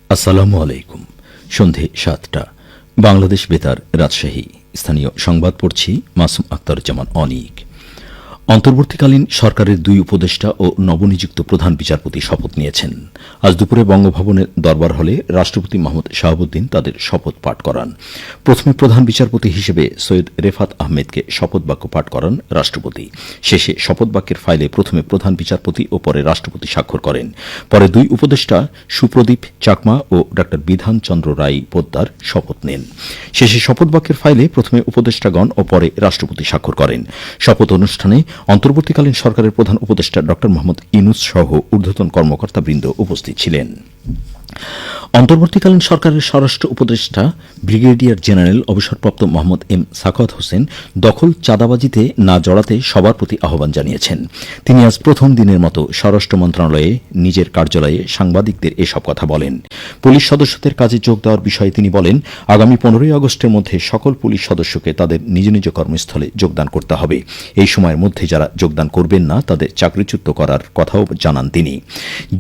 আসসালামু আলাইকুম। সন্ধে ৭টা, বাংলাদেশ বেতার, রাজশাহী। স্থানীয় সংবাদ পড়ছি মাসুম আক্তারুজ্জামান অনিক। অন্তর্বর্তীকালীন সরকারের দুই উপদেষ্টা ও নবনিযুক্ত প্রধান বিচারপতি শপথ নিয়েছেন। আজ দুপুরে বঙ্গভবনের দরবার হলে রাষ্ট্রপতি মোহাম্মদ শাহাবুদ্দিন তাদের শপথ পাঠ করান। প্রথমে প্রধান বিচারপতি হিসেবে সৈয়দ রেফাত আহমেদকে শপথ বাক্য পাঠ করান রাষ্ট্রপতি। শেষে শপথ বাক্যের ফাইলে প্রথমে প্রধান বিচারপতি ও পরে রাষ্ট্রপতি স্বাক্ষর করেন। পরে দুই উপদেষ্টা সুপ্রদীপ চাকমা ও ডা বিধান চন্দ্র রায় পোদ্দার শপথ নেন। শেষে শপথ বাক্যের ফাইলে প্রথমে উপদেষ্টাগণ ও পরে রাষ্ট্রপতি স্বাক্ষর করেন। শপথ অনুষ্ঠানে অন্তর্বর্তীকালীন সরকারের প্রধান উপদেষ্টা ড মোহাম্মদ ইউনূস সহ ঊর্ধ্বতন কর্মকর্তাবৃন্দ উপস্থিত ছিলেন। অন্তর্বর্তীকালীন সরকারের স্বরাষ্ট্র উপদেষ্টা ব্রিগেডিয়ার জেনারেল অবসরপ্রাপ্ত মোহাম্মদ এম সাখাওয়াত হোসেন দখল চাঁদাবাজিতে না জড়াতে সবার প্রতি আহ্বান জানিয়েছেন। তিনি আজ প্রথম দিনের মতো স্বরাষ্ট্র মন্ত্রণালয়ে নিজের কার্যালয়ে সাংবাদিকদের এসব কথা বলেন। পুলিশ সদস্যদের কাজে যোগ দেওয়ার বিষয়ে তিনি বলেন, আগামী 15ই আগস্টের মধ্যে সকল পুলিশ সদস্যকে তাদের নিজ নিজ কর্মস্থলে যোগদান করতে হবে। এই সময়ের মধ্যে যারা যোগদান করবেন না তাদের চাকরিচ্যুত করার কথাও জানান তিনি।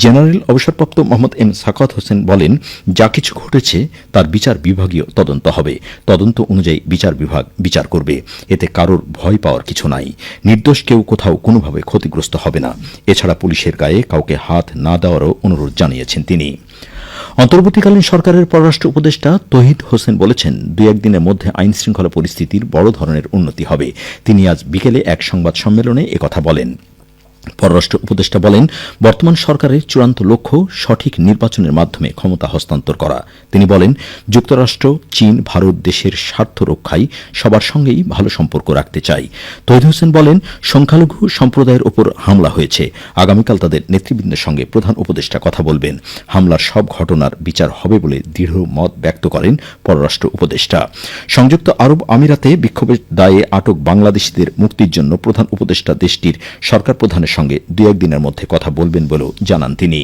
জেনারেল অবসরপ্রাপ্ত মোহাম্মদ এম সাখাওয়াত হোসেন বলেন, যা কিছু ঘটেছে তার বিচার বিভাগীয় তদন্ত হবে। তদন্ত অনুযায়ী বিচার বিভাগ বিচার করবে। এতে কারোর ভয় পাওয়ার কিছু নাই। নির্দোষ কেউ কোথাও কোনোভাবে ক্ষতিগ্রস্ত হবে না। এছাড়া পুলিশের গায়ে কাউকে হাত না দেওয়ারও অনুরোধ জানিয়েছেন তিনি। অন্তর্বর্তীকালীন সরকারের পররাষ্ট্র উপদেষ্টা তৌহিদ হোসেন বলেছেন, 2-1 দিনের মধ্যে আইন শৃঙ্খলা পরিস্থিতির বড় ধরনের উন্নতি হবে। তিনি আজ বিকেলে এক সংবাদ সম্মেলনে একথা বলেন। পররাষ্ট্র উপদেষ্টা বলেন, বর্তমান সরকারের চূড়ান্ত লক্ষ্য সঠিক নির্বাচনের মাধ্যমে ক্ষমতা হস্তান্তর করা। তিনি বলেন, যুক্তরাষ্ট্র, চীন, ভারত দেশের স্বার্থ রক্ষায় সবার সঙ্গেই ভালো সম্পর্ক রাখতে চাই। তৌহিদ হোসেন বলেন, সংখ্যালঘু সম্প্রদায়ের ওপর হামলা হয়েছে। আগামীকাল তাদের নেতৃবৃন্দের সঙ্গে প্রধান উপদেষ্টা কথা বলবেন। হামলার সব ঘটনার বিচার হবে বলে দৃঢ় মত ব্যক্ত করেন পররাষ্ট্র উপদেষ্টা। সংযুক্ত আরব আমিরাতে বিক্ষোভের দায়ে আটক বাংলাদেশিদের মুক্তির জন্য প্রধান উপদেষ্টা দেশটির সরকার প্রধানের সঙ্গে 2-1 দিনের মধ্যে কথা বলবেন বলেও জানান তিনি।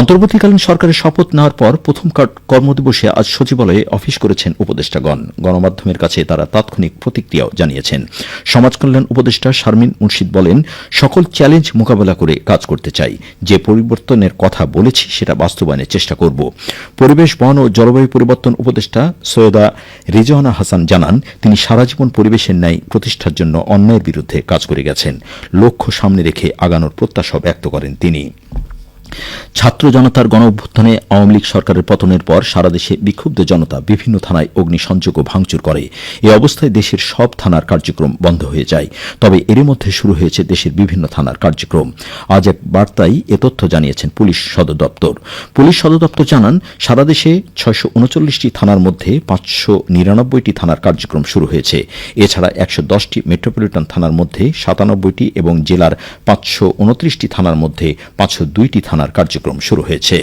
অন্তর্বর্তীকালীন সরকারের শপথ নেওয়ার পর প্রথম কর্মদিবসে আজ সচিবালয়ে অফিস করেছেন উপদেষ্টাগণ। গণমাধ্যমের কাছে তারা তাৎক্ষণিক প্রতিক্রিয়াও জানিয়েছেন। সমাজকল্যাণ উপদেষ্টা শারমিন মুর্শিদ বলেন, সকল চ্যালেঞ্জ মোকাবেলা করে কাজ করতে চাই। যে পরিবর্তনের কথা বলেছি সেটা বাস্তবায়নের চেষ্টা করব। পরিবেশ, বন ও জলবায়ু পরিবর্তন উপদেষ্টা সৈয়দা রিজওয়ানা হাসান জানান, তিনি সারা জীবন পরিবেশের ন্যায় প্রতিষ্ঠার জন্য অন্যায়ের বিরুদ্ধে কাজ করে গেছেন। লক্ষ্য সামনে রেখে আগানোর প্রত্যাশা ব্যক্ত করেন তিনি। ছাত্র জনতার গণঅভ্যুত্থানে আওয়ামী লীগ সরকারের পতনের পর সারা দেশে বিক্ষুব্ধ জনতা বিভিন্ন থানায় অগ্নিসংযোগ ও ভাঙচুর করে। এ অবস্থায় দেশের সব থানার কার্যক্রম বন্ধ হয়ে যায়। তবে এরই মধ্যে শুরু হয়েছে দেশের বিভিন্ন থানার কার্যক্রম। আজ এক বার্তায় এ তথ্য জানিয়েছেন পুলিশ সদর দপ্তর। পুলিশ সদর দপ্তর জানান, সারা দেশে 639টি থানার মধ্যে 599টি থানার কার্যক্রম শুরু হয়েছে। এছাড়া 110টি মেট্রোপলিটন থানার মধ্যে 97টি এবং জেলার 529টি থানার মধ্যে 502টি থানার কার্যক্রম শুরু হয়েছে।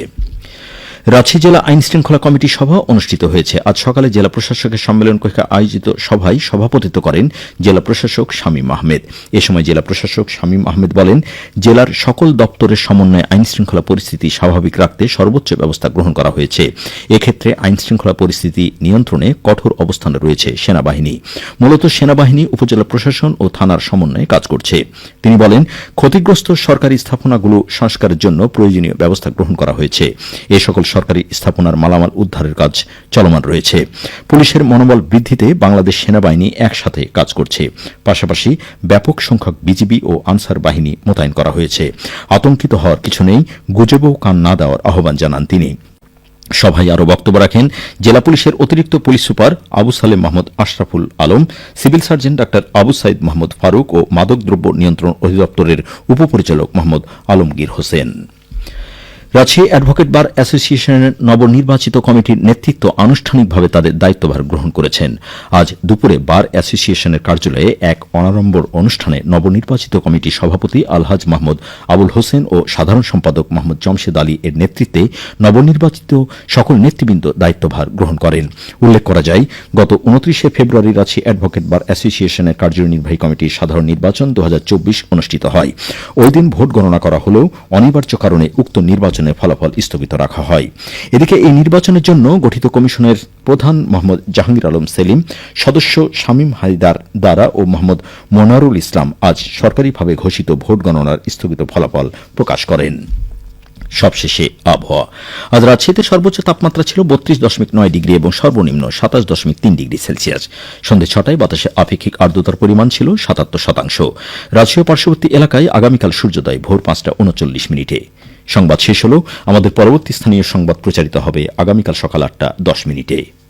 রাজশাহী জেলা আইন শৃঙ্খলা কমিটি সভা অনুষ্ঠিত হয়েছে। আজ সকালে জেলা প্রশাসকের সম্মেলন কক্ষে আয়োজিত সভায় সভাপতিত্ব করেন জেলা প্রশাসক শামীম আহমেদ। এ সময় জেলা প্রশাসক শামীম আহমেদ বলেন, জেলার সকল দপ্তরের সমন্বয়ে আইন শৃঙ্খলা পরিস্থিতি স্বাভাবিক রাখতে সর্বোচ্চ ব্যবস্থা গ্রহণ করা হয়েছে। এক্ষেত্রে আইন শৃঙ্খলা পরিস্থিতি নিয়ন্ত্রণে কঠোর অবস্থানে রয়েছে সেনাবাহিনী। মূলত সেনাবাহিনী উপজেলা প্রশাসন ও থানার সমন্বয়ে কাজ করছে। তিনি বলেন, ক্ষতিগ্রস্ত সরকারি স্থাপনাগুলো সংস্কারের জন্য প্রয়োজনীয় ব্যবস্থা গ্রহণ করা হয়েছে। এ সকল সরকারি স্থাপনার মালামাল উদ্ধারের কাজ চলমান রয়েছে। পুলিশের মনোবল বৃদ্ধিতে বাংলাদেশ সেনাবাহিনী একসাথে কাজ করছে। পাশাপাশি ব্যাপক সংখ্যক বিজিবি ও আনসার বাহিনী মোতায়েন করা হয়েছে। আতঙ্কিত হওয়ার কিছু নেই, গুজবেও কান না দেওয়ার আহ্বান জানান তিনি। সভায় আরও বক্তব্য রাখেন জেলা পুলিশের অতিরিক্ত police super Abu Salem Mahmud Ashraful Alam, civil surgeon doctor Abu Sayeed Mahmud Faruk ও মাদকদ্রব্য নিয়ন্ত্রণ অধিদপ্তরের উপপরিচালক মোহাম্মদ আলমগীর হোসেন। রাজশাহী অ্যাডভোকেট বার অ্যাসোসিয়েশনের নবনির্বাচিত কমিটির নেতৃত্ব আনুষ্ঠানিকভাবে তাদের দায়িত্বভার গ্রহণ করেছেন। আজ দুপুরে বার অ্যাসোসিয়েশনের কার্যালয়ে এক অনাড়ম্বর অনুষ্ঠানে নবনির্বাচিত কমিটির সভাপতি আলহাজ মাহমুদ আবুল হোসেন ও সাধারণ সম্পাদক মোহাম্মদ জমশেদ আলী এর নেতৃত্বে নবনির্বাচিত সকল নেতৃবৃন্দ দায়িত্বভার গ্রহণ করেন। উল্লেখ করা যায়, গত 29শে ফেব্রুয়ারি রাজশাহী অ্যাডভোকেট বার অ্যাসোসিয়েশনের কার্যনির্বাহী কমিটির সাধারণ নির্বাচন 2024 অনুষ্ঠিত হয়। ওই দিন ভোট গণনা করা হলেও অনিবার্য কারণে উক্ত নির্বাচনের ফলাফল স্থগিত রাখা হয়। এদিকে এই নির্বাচনের জন্য গঠিত কমিশনের প্রধান মোহাম্মদ জাহাঙ্গীর আলম সেলিম, সদস্য শামীম হায়দার দারা ও মোহাম্মদ মনারুল ইসলাম আজ সরকারিভাবে ঘোষিত ভোট গণনার স্থগিত ফলাফল প্রকাশ করেন। সবশেষে আবহাওয়া। আজ রাজশাহীতে সর্বোচ্চ তাপমাত্রা ছিল 32.9 ডিগ্রি এবং সর্বনিম্ন 27.3 ডিগ্রি সেলসিয়াস। সন্ধ্যে 6টায় বাতাসে আপেক্ষিক আর্দ্রতার পরিমাণ ছিল 77%। রাজশাহী পার্শ্ববর্তী এলাকায় আগামীকাল সূর্যোদয় ভোর 5:39। সংবাদ শেষ হল। আমাদের পরবর্তী স্থানীয় সংবাদ প্রচারিত হবে আগামীকাল সকাল 8:10।